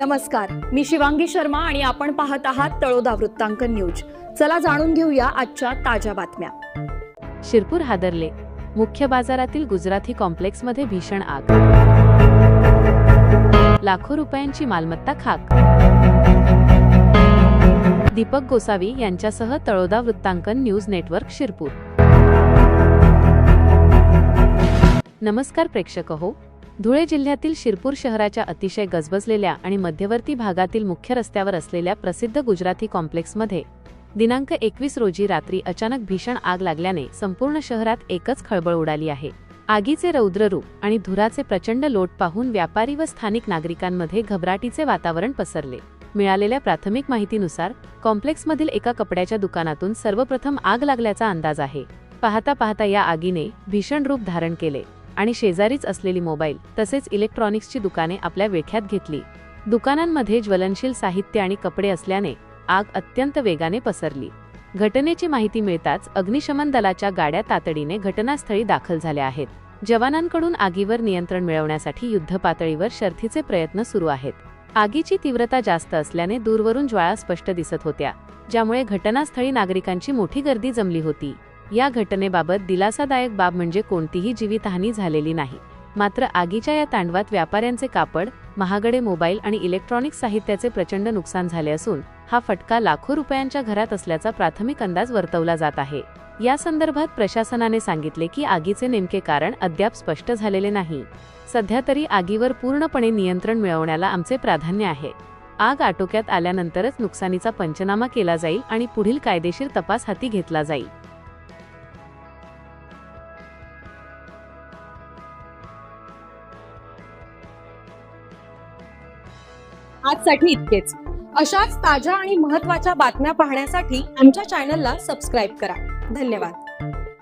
नमस्कार, मी शिवांगी शर्मा आणि आपण पाहत आहात तळोदा वृत्तांकन न्यूज। चला जाणून घेऊया आजच्या ताज्या बातम्या। शिरपूर हादरले, मुख्य बाजारातील गुजराती कॉम्प्लेक्समध्ये भीषण आग, लाखो रुपयांची मालमत्ता खाक। दीपक गोसावी यांच्यासह तळोदा वृत्तांकन न्यूज नेटवर्क शिरपूर। नमस्कार प्रेक्षक हो, धुळे जिल्ह्यातील शिरपूर शहराच्या अतिशय गजबजलेल्या आणि मध्यवर्ती भागातील मुख्य रस्त्यावर असलेल्या प्रसिद्ध गुजराती कॉम्प्लेक्समध्ये दिनांक 21 रोजी रात्री अचानक भीषण आग लागल्याने संपूर्ण शहरात एकच खळबळ उडाली आहे। आगीचे रौद्र रूप आणि धुराचे प्रचंड लोट पाहून व्यापारी व स्थानिक नागरिकांमध्ये घबराटीचे वातावरण पसरले। मिळालेल्या प्राथमिक माहितीनुसार कॉम्प्लेक्समधील एका कपड्याच्या दुकानातून सर्वप्रथम आग लागल्याचा अंदाज आहे। पाहता पाहता या आगीने भीषण रूप धारण केले आणि शेजारीच असलेली मोबाईल तसेच इलेक्ट्रॉनिक्सची दुकाने आपल्या विळख्यात घेतली। दुकानांमध्ये ज्वलनशील साहित्य आणि कपडे असल्याने आग अत्यंत वेगाने पसरली। घटनेची माहिती मिळताच अग्निशमन दलाच्या गाड्या तातडीने घटनास्थळी दाखल झाल्या आहेत। जवानांकडून आगीवर नियंत्रण मिळवण्यासाठी युद्धपातळीवर शर्थीचे प्रयत्न सुरू आहेत। आगीची तीव्रता जास्त असल्याने दूरवरून ज्वाळा स्पष्ट दिसत होत्या, ज्यामुळे घटनास्थळी नागरिकांची मोठी गर्दी जमली होती। या घटनेबाबत दिलासादायक बाब म्हणजे कोणतीही जीवितहानी झालेली नाही। मात्र आगीच्या या तांडवात व्यापाऱ्यांचे कापड, महागडे मोबाईल आणि इलेक्ट्रॉनिक साहित्याचे प्रचंड नुकसान झाले असून हा फटका लाखो रुपयांच्या घरात असल्याचा प्राथमिक अंदाज वर्तवला जात आहे। या संदर्भात प्रशासनाने सांगितले की आगीचे नेमके कारण अद्याप स्पष्ट झालेले नाही। सध्या तरी आगीवर पूर्णपणे नियंत्रण मिळवण्याला आमचे प्राधान्य आहे। आग आटोक्यात आल्यानंतरच नुकसानीचा पंचनामा केला जाईल आणि पुढील कायदेशीर तपास हाती घेतला जाईल। आजसाठी इतकेच। अशाच ताज्या आणि महत्त्वाच्या बातम्या पाहण्यासाठी आमच्या चॅनलला सबस्क्राइब करा। धन्यवाद।